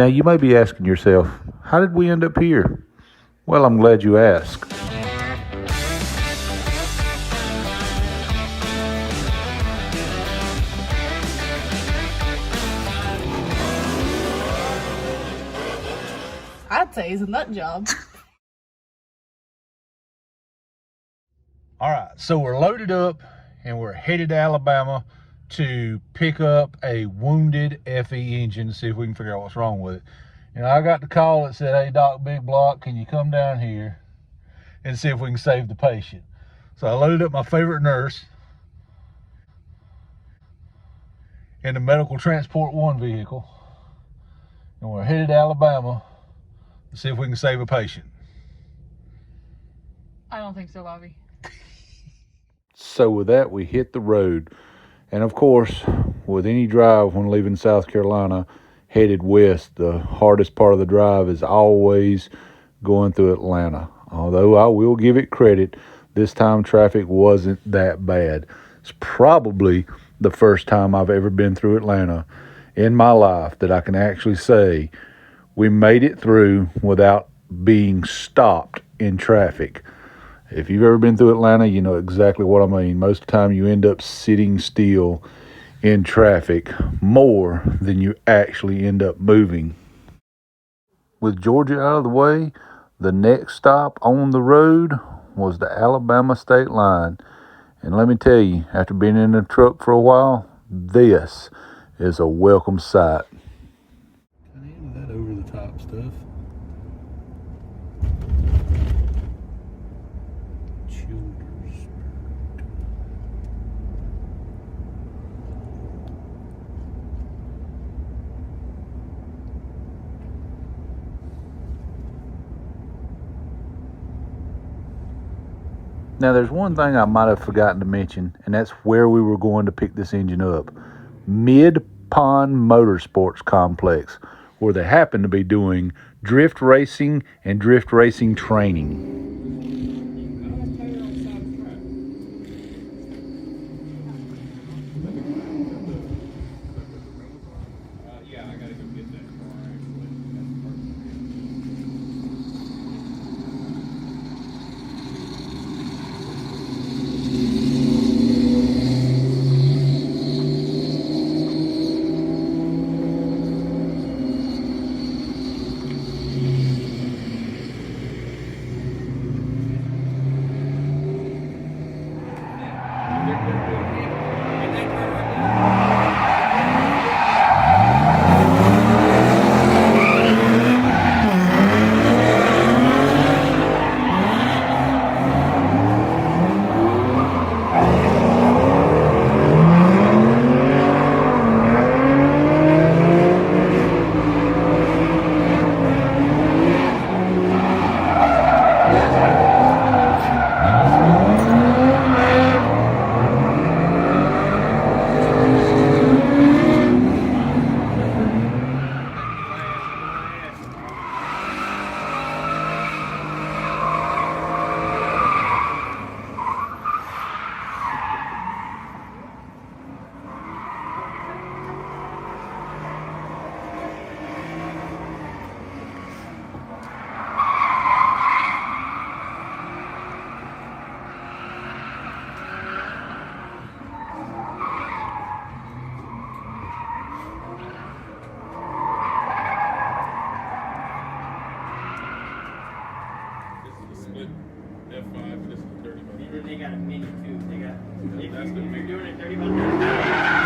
Now, you may be asking yourself, how did we end up here? Well, I'm glad you asked. I'd say he's a nut job. All right, so we're loaded up and we're headed to Alabama to pick up a wounded FE engine to see if we can figure out what's wrong with it. And I got the call that said, hey, Doc Big Block, can you come down here and see if we can save the patient? So I loaded up my favorite nurse in the Medical Transport 1 vehicle, and we're headed to Alabama to see if we can save a patient. I don't think so, Bobby. So with that, we hit the road. And of course, with any drive when leaving South Carolina headed west, the hardest part of the drive is always going through Atlanta. Although I will give it credit, this time traffic wasn't that bad. It's probably the first time I've ever been through Atlanta in my life that I can actually say we made it through without being stopped in traffic. If you've ever been through Atlanta, you know exactly what I mean. Most of the time you end up sitting still in traffic more than you actually end up moving. With Georgia out of the way, the next stop on the road was the Alabama state line. And let me tell you, after being in the truck for a while, this is a welcome sight. Kind of that over the top stuff. Now, there's one thing I might have forgotten to mention, and that's where we were going to pick this engine up. Mid-Pond Motorsports Complex, where they happen to be doing drift racing and drift racing training. F5, this is 35. They got a mini too. They got. That's the You're big doing it 35.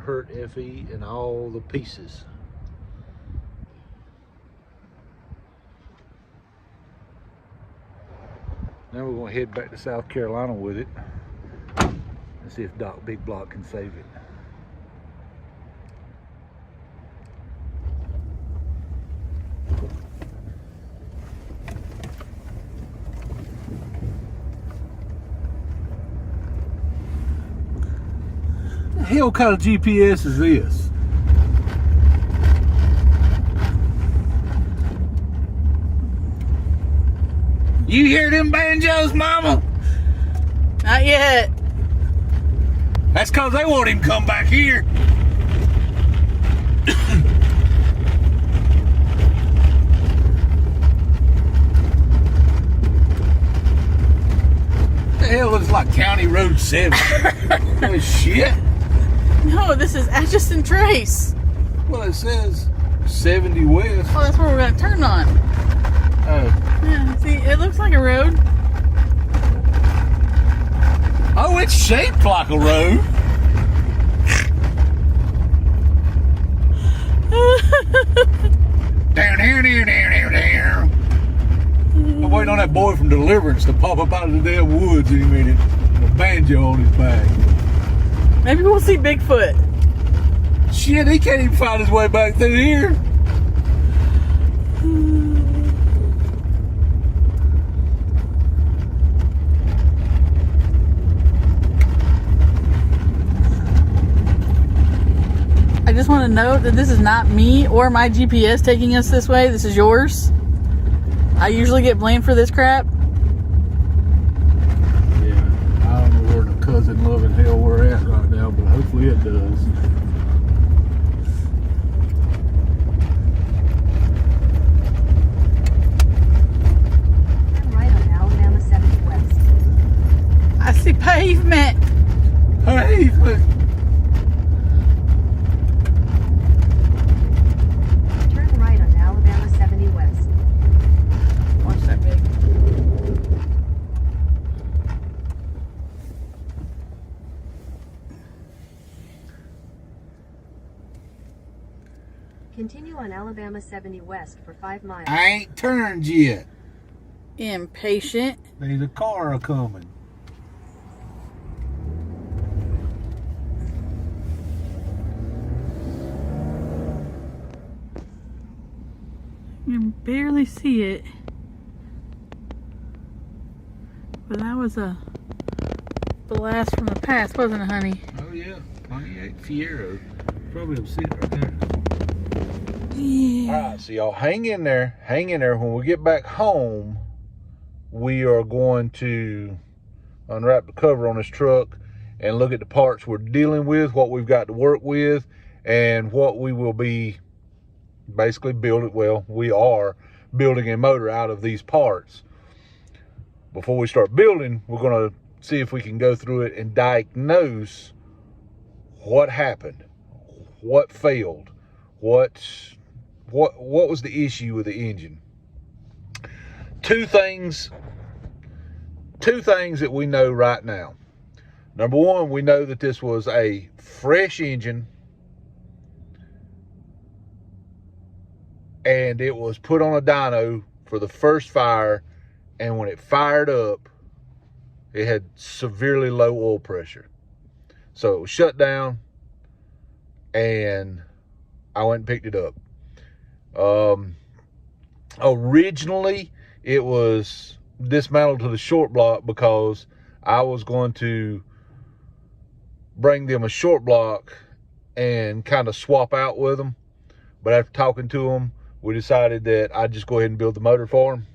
hurt FE and all the pieces. Now we're going to head back to South Carolina with it and see if Doc Big Block can save it. What the hell kind of GPS is this? You hear them banjos, Mama? Not yet. That's because they want him to come back here. The hell looks like County Road 7. Oh, shit. No, this is Atchison Trace. Well, it says 70 west. Oh, that's where we're going to turn on. Oh. Yeah, see, it looks like a road. Oh, it's shaped like a road. Down here, down. I'm waiting on that boy from Deliverance to pop up out of the damn woods any minute with a banjo on his back. Maybe we'll see Bigfoot. Shit, he can't even find his way back through here. I just want to note that this is not me or my GPS taking us this way. This is yours. I usually get blamed for this crap. Yeah, I don't know where the cousin loving hell we're at right now, but hopefully it does. Turn right on Alabama 70 West. I see pavement. Hey, Turn right on Alabama 70 West. Watch that big. Continue on Alabama 70 West for 5 miles. I ain't turned yet. Impatient. There's a car a-coming. You can barely see it. But that was a blast from the past, wasn't it, honey? Oh yeah, 98 Fiero. Probably will see it right there. Yeah. Alright, so y'all hang in there. Hang in there. When we get back home, we are going to unwrap the cover on this truck and look at the parts we're dealing with, what we've got to work with, and what we will be basically building. Well, we are building a motor out of these parts. Before we start building, we're going to see if we can go through it and diagnose what happened, what failed, what was the issue with the engine. Two things that we know right now. Number one, we know that this was a fresh engine and it was put on a dyno for the first fire, and when it fired up, it had severely low oil pressure. So it was shut down, and I went and picked it up. Originally, it was dismantled to the short block because I was going to bring them a short block and kind of swap out with them. But after talking to them, we decided that I'd just go ahead and build the motor for them.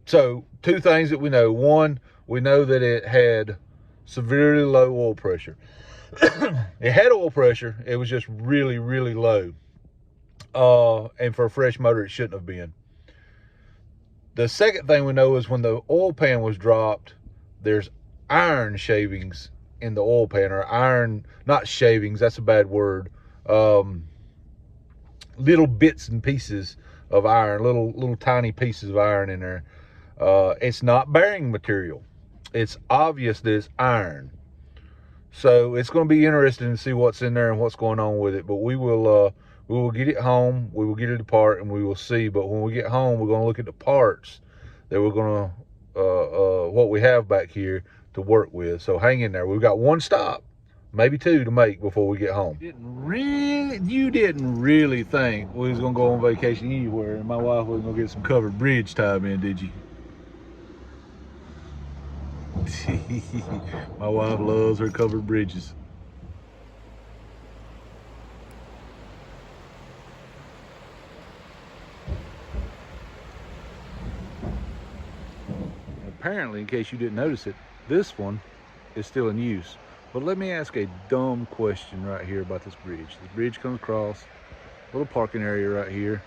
So two things that we know. One, we know that it had severely low oil pressure. It had oil pressure. It was just really, really low. And for a fresh motor, it shouldn't have been. The second thing we know is when the oil pan was dropped, there's iron shavings in the oil pan, or iron, not shavings, that's a bad word. Little bits and pieces of iron, little tiny pieces of iron in there. It's not bearing material. It's obvious that it's iron. So it's going to be interesting to see what's in there and what's going on with it. But we will get it home. We will get it apart and we will see. But when we get home, we're going to look at the parts that we're going to, what we have back here to work with. So hang in there. We've got one stop, maybe two to make before we get home. You didn't really think we was going to go on vacation anywhere and my wife was going to get some covered bridge time in, did you? My wife loves her covered bridges. Apparently, in case you didn't notice it, this one is still in use. But let me ask a dumb question right here about this bridge. The bridge comes across a little parking area right here.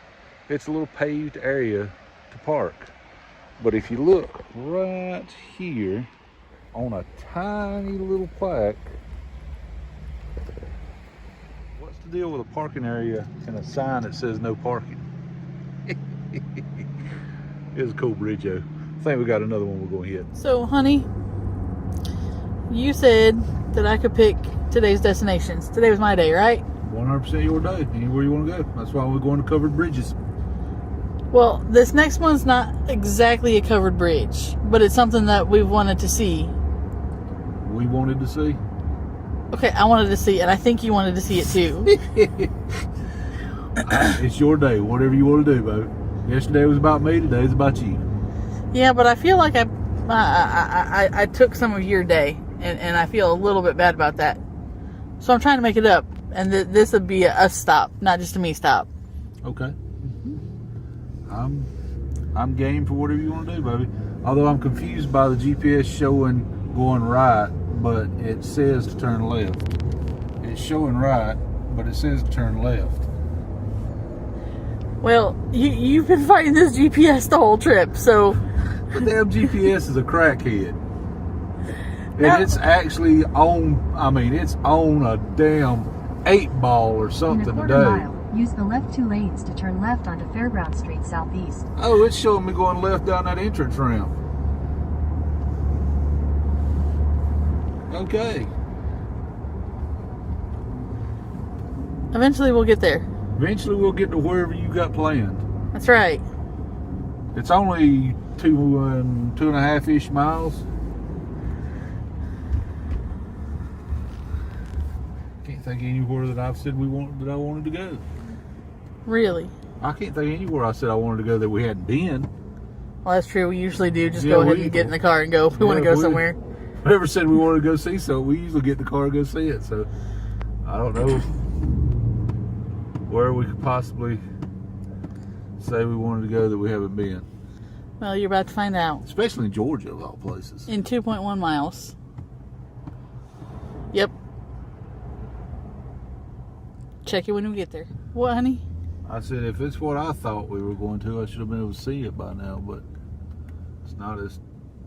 It's a little paved area to park. But if you look right here on a tiny little plaque, what's the deal with a parking area and a sign that says no parking? It's a cool bridge, though. I think we got another one we're going to hit. So, honey, you said that I could pick today's destinations. Today was my day, right? 100% your day. Anywhere you want to go. That's why we're going to covered bridges. Well, this next one's not exactly a covered bridge, but it's something that we've wanted to see. We wanted to see. Okay, I wanted to see it, and I think you wanted to see it too. It's your day. Whatever you want to do, baby. Yesterday was about me. Today's about you. Yeah, but I feel like I took some of your day, and I feel a little bit bad about that. So I'm trying to make it up, and this would be a us stop, not just a me stop. Okay. I'm game for whatever you want to do, baby. Although I'm confused by the GPS showing going right, but it says to turn left. It's showing right, but it says to turn left. Well, you've been fighting this GPS the whole trip, so... The damn GPS is a crackhead. Now- And it's actually it's on a damn 8-ball or In a something quarter today. mile, use the left 2 lanes to turn left onto Fairground Street Southeast. Oh, it's showing me going left down that entrance ramp. Okay. Eventually we'll get there. Eventually we'll get to wherever you got planned. That's right. It's only 2.5-ish miles. Can't think anywhere that I've said that I wanted to go. Really. I can't think anywhere I said I wanted to go that we hadn't been. Well, that's true. We usually do. Just Yeah, go ahead we- and get in the car and go if we want to Yeah, go somewhere. Whoever said we wanted to go see something, we usually get in the car and go see it. So I don't know where we could possibly say we wanted to go that we haven't been. Well, you're about to find out. Especially in Georgia, of all places. In 2.1 miles. Yep. Check it when we get there. What, honey? I said, if it's what I thought we were going to, I should have been able to see it by now, but it's not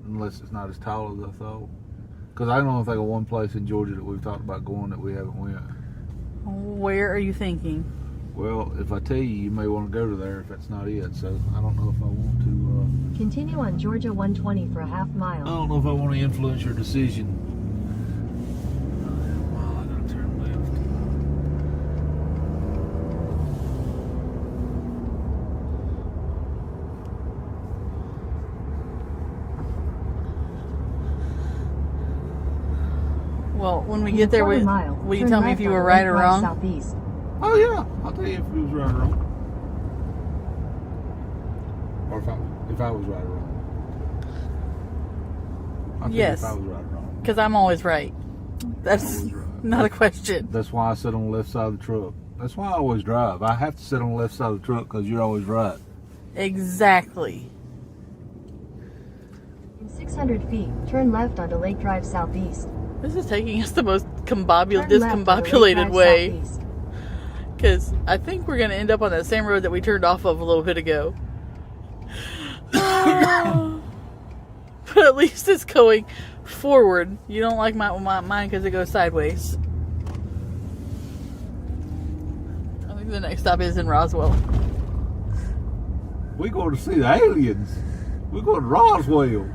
unless it's not as tall as I thought. Because I don't think of one place in Georgia that we've talked about going that we haven't went. Where are you thinking? Well, if I tell you, you may want to go to there if that's not it. So I don't know if I want to. Continue on Georgia 120 for a half I mile. don't know if I want to influence your decision. Well, I gotta turn left. Well, when we In a get there, quarter will mile, you turn tell me left if you were onto right or Lake Drive wrong? Southeast. Oh yeah, I'll tell you if it was right or wrong. Or if I was right or wrong. I'll tell Yes. you if I was right or wrong. Because I'm always right. That's Always right. not a question. That's why I sit on the left side of the truck. That's why I always drive. I have to sit on the left side of the truck because you're always right. Exactly. In 600 feet, turn left onto Lake Drive Southeast. This is taking us the most Turn left onto Lake discombobulated Drive way. Southeast. Because I think we're going to end up on that same road that we turned off of a little bit ago. But at least it's going forward. You don't like mine because it goes sideways. I think the next stop is in Roswell. We going to see the aliens. We're going to Roswell.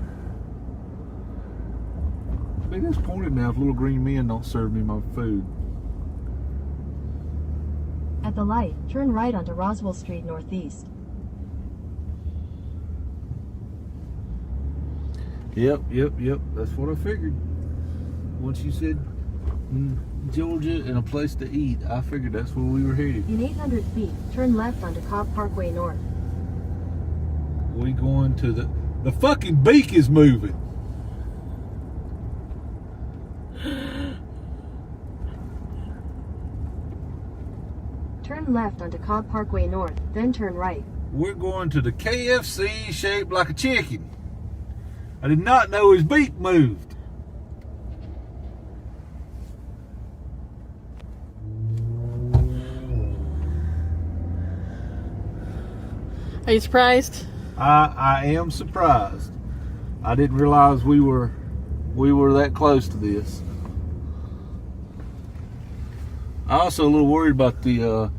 I'm disappointed now if little green men don't serve me my food. At the light, turn right onto Roswell Street Northeast. Yep. That's what I figured. Once you said Georgia and a place to eat, I figured that's where we were headed. In 800 feet, turn left onto Cobb Parkway North. We going to the fucking beak is moving. Turn left onto Cobb Parkway North, then turn right. We're going to the KFC shaped like a chicken. I did not know his beak moved. Are you surprised? I am surprised. I didn't realize we were that close to this. I'm also a little worried about the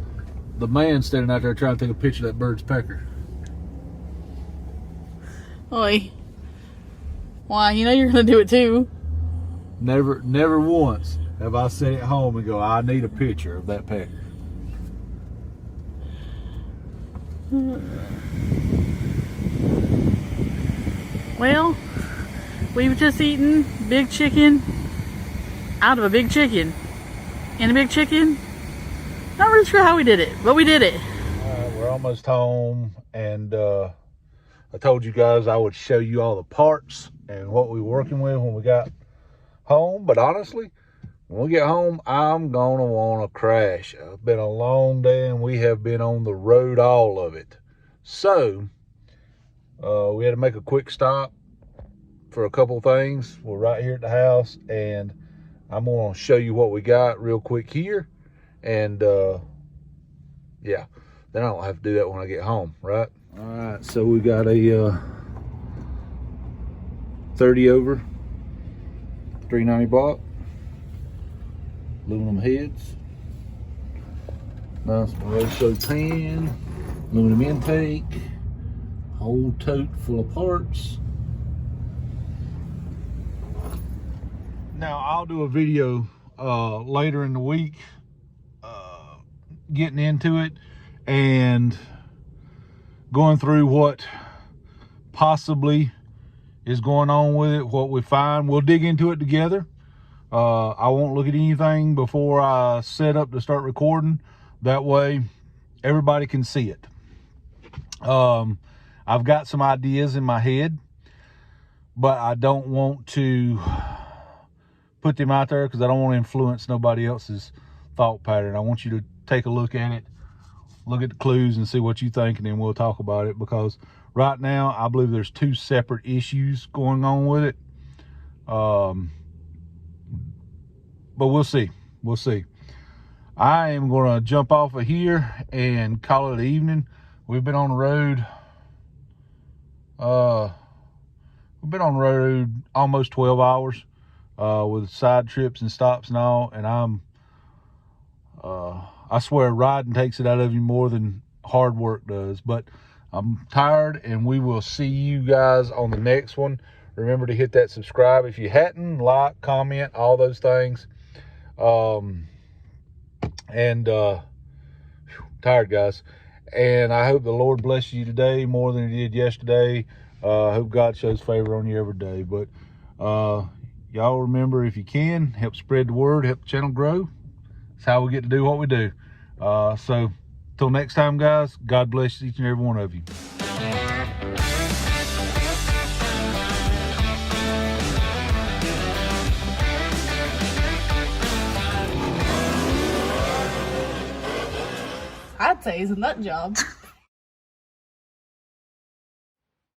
man standing out there trying to take a picture of that bird's pecker. Oi. Why, you know you're gonna do it too. Never once have I sat at home and go, I need a picture of that pecker. Well, we've just eaten big chicken out of a big chicken. In a big chicken. Not really sure how we did it, but we did it. We're almost home, and I told you guys I would show you all the parts and what we were working with when we got home. But honestly, when we get home, I'm gonna want to crash. It's been a long day, and we have been on the road all of it. So we had to make a quick stop for a couple things. We're right here at the house, and I'm gonna show you what we got real quick here, and yeah, then I don't have to do that when I get home, right? All right, so we got a 30 over 390 block, aluminum heads, nice Barroso pan, aluminum intake, whole tote full of parts. Now I'll do a video later in the week getting into it and going through what possibly is going on with it, what we find. We'll dig into it together. I won't look at anything before I set up to start recording. That way everybody can see it. I've got some ideas in my head, but I don't want to put them out there because I don't want to influence nobody else's thought pattern. I want you to take a look at it, look at the clues and see what you think, and then we'll talk about it, because right now I believe there's two separate issues going on with it. But we'll see. I am going to jump off of here and call it an evening. We've been on the road almost 12 hours with side trips and stops and all, and I swear riding takes it out of you more than hard work does. But I'm tired, and we will see you guys on the next one. Remember to hit that subscribe if you hadn't, like, comment, all those things. Tired, guys. And I hope the Lord blesses you today more than he did yesterday. I hope God shows favor on you every day. But y'all remember, if you can, help spread the word, help the channel grow. It's how we get to do what we do. So till next time, guys, God bless each and every one of you. I'd say it's a nut job.